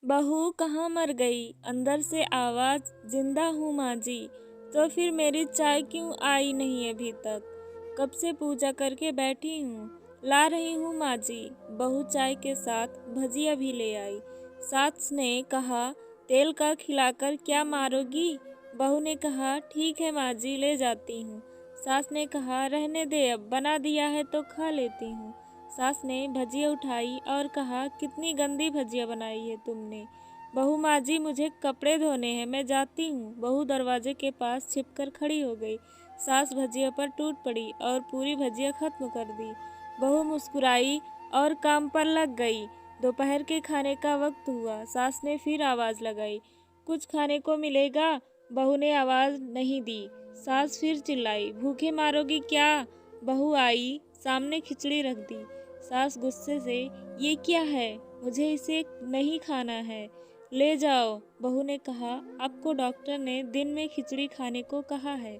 बहू कहाँ मर गई? अंदर से आवाज़, जिंदा हूँ माँ जी। तो फिर मेरी चाय क्यों आई नहीं अभी तक? कब से पूजा करके बैठी हूँ, ला रही हूँ माँ जी। बहू चाय के साथ भजिया भी ले आई। सास ने कहा, तेल का खिलाकर क्या मारोगी? बहू ने कहा, ठीक है माँ जी, ले जाती हूँ। सास ने कहा, रहने दे, अब बना दिया है तो खा लेती हूँ। सास ने भजिया उठाई और कहा, कितनी गंदी भजिया बनाई है तुमने। बहू, माँ जी मुझे कपड़े धोने हैं, मैं जाती हूँ। बहू दरवाजे के पास छिपकर खड़ी हो गई। सास भजिया पर टूट पड़ी और पूरी भजिया खत्म कर दी। बहू मुस्कुराई और काम पर लग गई। दोपहर के खाने का वक्त हुआ। सास ने फिर आवाज़ लगाई, कुछ खाने को मिलेगा? बहू ने आवाज़ नहीं दी। सास फिर चिल्लाई, भूखे मारोगी क्या? बहू आई, सामने खिचड़ी रख दी। सास गुस्से से, ये क्या है? मुझे इसे नहीं खाना है, ले जाओ। बहू ने कहा, आपको डॉक्टर ने दिन में खिचड़ी खाने को कहा है,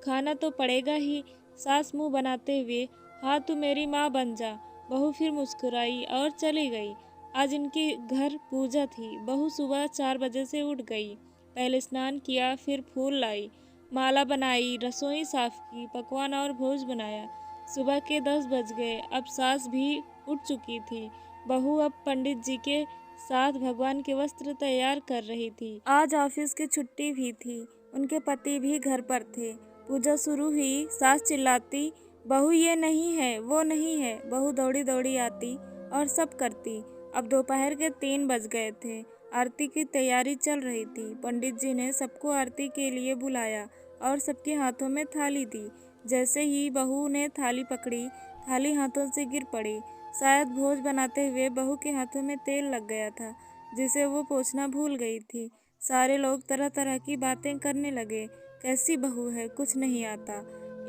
खाना तो पड़ेगा ही। सास मुंह बनाते हुए, हाँ तू मेरी माँ बन जा। बहू फिर मुस्कुराई और चली गई। आज इनके घर पूजा थी। बहू सुबह 4 बजे से उठ गई। पहले स्नान किया, फिर फूल लाई, माला बनाई, रसोई साफ की, पकवान और भोज बनाया। सुबह के 10 बज गए। अब सास भी उठ चुकी थी। बहू अब पंडित जी के साथ भगवान के वस्त्र तैयार कर रही थी। आज ऑफिस की छुट्टी भी थी। उनके पति भी घर पर थे। पूजा शुरू हुई। सास चिल्लाती, बहू ये नहीं है, वो नहीं है। बहू दौड़ी दौड़ी आती और सब करती। अब दोपहर के 3 बज गए थे। आरती की तैयारी चल रही थी। पंडित जी ने सबको आरती के लिए बुलाया और सबके हाथों में थाली दी। जैसे ही बहू ने थाली पकड़ी, थाली हाथों से गिर पड़ी। शायद भोज बनाते हुए बहू के हाथों में तेल लग गया था, जिसे वो पोंछना भूल गई थी। सारे लोग तरह तरह की बातें करने लगे। कैसी बहू है, कुछ नहीं आता,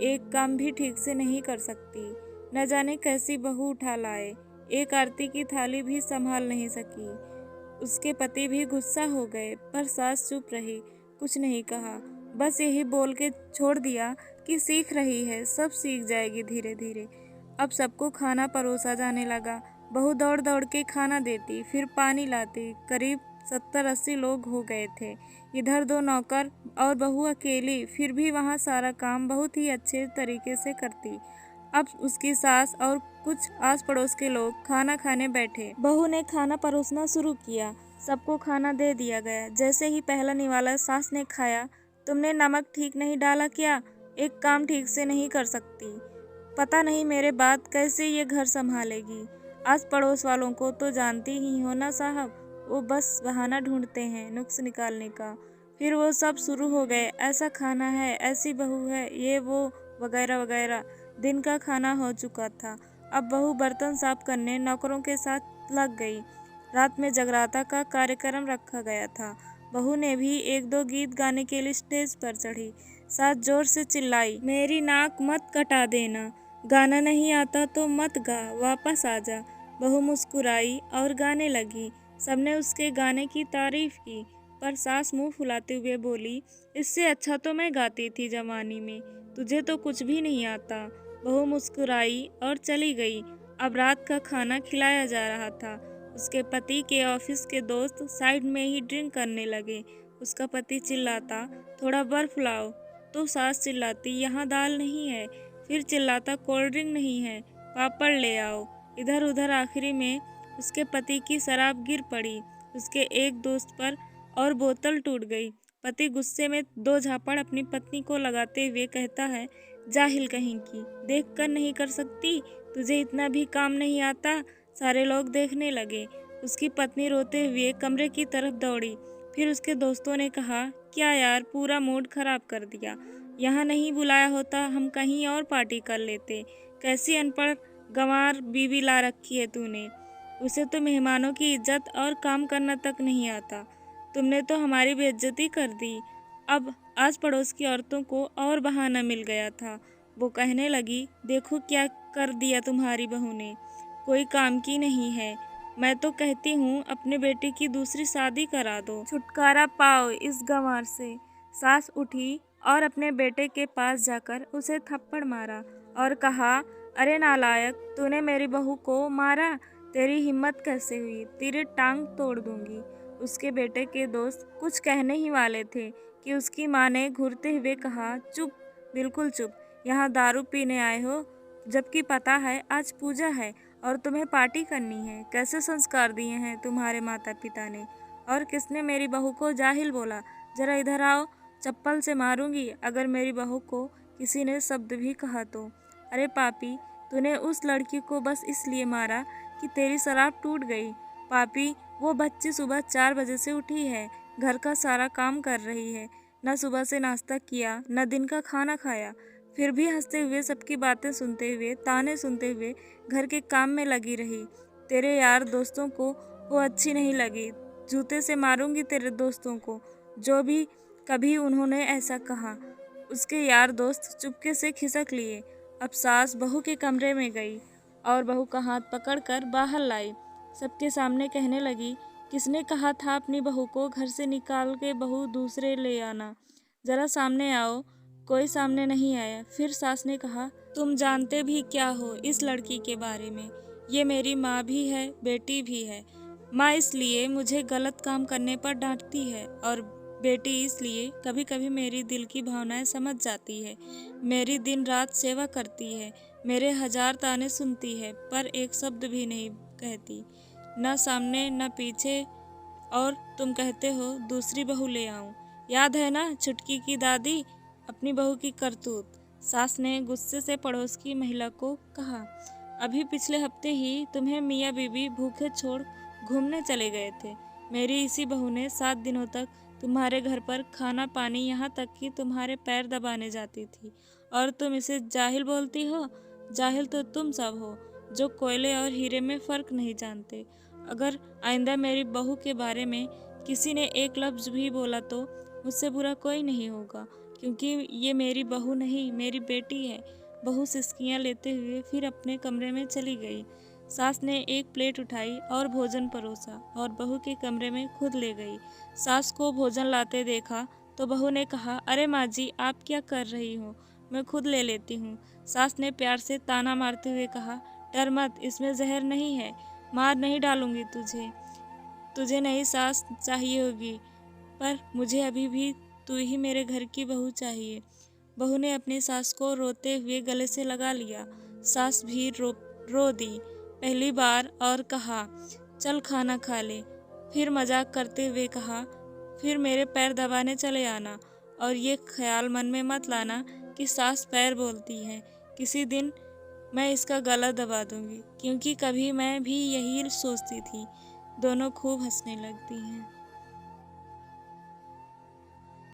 एक काम भी ठीक से नहीं कर सकती, न जाने कैसी बहू उठा लाए, एक आरती की थाली भी संभाल नहीं सकी। उसके पति भी गुस्सा हो गए, पर सास चुप रही, कुछ नहीं कहा। बस यही बोल के छोड़ दिया कि सीख रही है, सब सीख जाएगी धीरे धीरे। अब सबको खाना परोसा जाने लगा। बहू दौड़ दौड़ के खाना देती, फिर पानी लाती। करीब 70-80 लोग हो गए थे। इधर 2 नौकर और बहू अकेली, फिर भी वहाँ सारा काम बहुत ही अच्छे तरीके से करती। अब उसकी सास और कुछ आस पड़ोस के लोग खाना खाने बैठे। बहू ने खाना परोसना शुरू किया। सबको खाना दे दिया गया। जैसे ही पहला निवाला सास ने खाया, तुमने नमक ठीक नहीं डाला क्या? एक काम ठीक से नहीं कर सकती, पता नहीं मेरे बाद कैसे ये घर संभालेगी। आस पड़ोस वालों को तो जानती ही हो ना साहब, वो बस बहाना ढूंढते हैं नुक्स निकालने का। फिर वो सब शुरू हो गए, ऐसा खाना है, ऐसी बहू है, ये वो वगैरह वगैरह। दिन का खाना हो चुका था। अब बहू बर्तन साफ करने नौकरों के साथ लग गई। रात में जगराता का कार्यक्रम रखा गया था। बहू ने भी 1-2 गीत गाने के लिए स्टेज पर चढ़ी। सास जोर से चिल्लाई, मेरी नाक मत कटा देना, गाना नहीं आता तो मत गा, वापस आ जा। बहू मुस्कुराई और गाने लगी। सबने उसके गाने की तारीफ की, पर सास मुंह फुलाते हुए बोली, इससे अच्छा तो मैं गाती थी जवानी में, तुझे तो कुछ भी नहीं आता। बहू मुस्कुराई और चली गई। अब रात का खाना खिलाया जा रहा था। उसके पति के ऑफिस के दोस्त साइड में ही ड्रिंक करने लगे। उसका पति चिल्लाता, थोड़ा बर्फ लाओ, तो सास चिल्लाती, यहाँ दाल नहीं है। फिर चिल्लाता, कोल्ड ड्रिंक नहीं है, पापड़ ले आओ। इधर उधर आखिरी में उसके पति की शराब गिर पड़ी उसके एक दोस्त पर और बोतल टूट गई। पति गुस्से में 2 झापड़ अपनी पत्नी को लगाते हुए कहता है, जाहिल कहीं की, देख कर नहीं कर सकती, तुझे इतना भी काम नहीं आता। सारे लोग देखने लगे। उसकी पत्नी रोते हुए कमरे की तरफ दौड़ी। फिर उसके दोस्तों ने कहा, क्या यार, पूरा मूड खराब कर दिया, यहाँ नहीं बुलाया होता, हम कहीं और पार्टी कर लेते। कैसी अनपढ़ गंवार बीवी ला रखी है तूने, उसे तो मेहमानों की इज्जत और काम करना तक नहीं आता। तुमने तो हमारी बेइज्जती कर दी। अब आस पड़ोस की औरतों को और बहाना मिल गया था। वो कहने लगी, देखो क्या कर दिया तुम्हारी बहू ने, कोई काम की नहीं है। मैं तो कहती हूँ अपने बेटे की दूसरी शादी करा दो, छुटकारा पाओ इस गंवार से। सास उठी और अपने बेटे के पास जाकर उसे थप्पड़ मारा और कहा, अरे नालायक, तूने मेरी बहू को मारा, तेरी हिम्मत कैसे हुई, तेरी टांग तोड़ दूंगी। उसके बेटे के दोस्त कुछ कहने ही वाले थे कि उसकी माँ ने घूरते हुए कहा, चुप, बिल्कुल चुप, यहाँ दारू पीने आए हो, जबकि पता है आज पूजा है और तुम्हें पार्टी करनी है। कैसे संस्कार दिए हैं तुम्हारे माता पिता ने। और किसने मेरी बहू को जाहिल बोला? जरा इधर आओ, चप्पल से मारूंगी अगर मेरी बहू को किसी ने शब्द भी कहा तो। अरे पापी, तूने उस लड़की को बस इसलिए मारा कि तेरी शराब टूट गई। पापी, वो बच्ची सुबह 4 बजे से उठी है, घर का सारा काम कर रही है, न सुबह से नाश्ता किया न दिन का खाना खाया, फिर भी हंसते हुए सबकी बातें सुनते हुए ताने सुनते हुए घर के काम में लगी रही। तेरे यार दोस्तों को वो अच्छी नहीं लगी। जूते से मारूंगी तेरे दोस्तों को जो भी कभी उन्होंने ऐसा कहा। उसके यार दोस्त चुपके से खिसक लिए। अब सास बहू के कमरे में गई और बहू का हाथ पकड़कर बाहर लाई। सबके सामने कहने लगी, किसने कहा था अपनी बहू को घर से निकाल के बहू दूसरे ले आना? जरा सामने आओ। कोई सामने नहीं आया। फिर सास ने कहा, तुम जानते भी क्या हो इस लड़की के बारे में? ये मेरी माँ भी है, बेटी भी है। माँ इसलिए मुझे गलत काम करने पर डांटती है और बेटी इसलिए कभी कभी मेरी दिल की भावनाएं समझ जाती है। मेरी दिन रात सेवा करती है, मेरे 1000 ताने सुनती है, पर एक शब्द भी नहीं कहती, न सामने न पीछे। और तुम कहते हो दूसरी बहू ले आऊं। याद है ना छुटकी की दादी, अपनी बहू की करतूत। सास ने गुस्से से पड़ोस की महिला को कहा, अभी पिछले हफ्ते ही तुम्हें मियाँ बीबी भूखे छोड़ घूमने चले गए थे। मेरी इसी बहू ने 7 दिनों तक तुम्हारे घर पर खाना पानी, यहाँ तक कि तुम्हारे पैर दबाने जाती थी, और तुम इसे जाहिल बोलती हो? जाहिल तो तुम सब हो जो कोयले और हीरे में फ़र्क नहीं जानते। अगर आइंदा मेरी बहू के बारे में किसी ने एक लफ्ज़ भी बोला तो मुझसे बुरा कोई नहीं होगा, क्योंकि ये मेरी बहू नहीं, मेरी बेटी है। बहू सिसकियाँ लेते हुए फिर अपने कमरे में चली गई। सास ने एक प्लेट उठाई और भोजन परोसा और बहू के कमरे में खुद ले गई। सास को भोजन लाते देखा तो बहू ने कहा, अरे माँ जी, आप क्या कर रही हो? मैं खुद ले लेती हूँ। सास ने प्यार से ताना मारते हुए कहा, डर मत, इसमें जहर नहीं है, मार नहीं डालूंगी तुझे। तुझे नई सास चाहिए होगी, पर मुझे अभी भी तू ही मेरे घर की बहू चाहिए। बहू ने अपनी सास को रोते हुए गले से लगा लिया। सास भी रो दी पहली बार और कहा, चल खाना खा ले। फिर मजाक करते हुए कहा, फिर मेरे पैर दबाने चले आना, और ये ख्याल मन में मत लाना कि सास पैर बोलती है। किसी दिन मैं इसका गला दबा दूंगी, क्योंकि कभी मैं भी यही सोचती थी। दोनों खूब हंसने लगती हैं।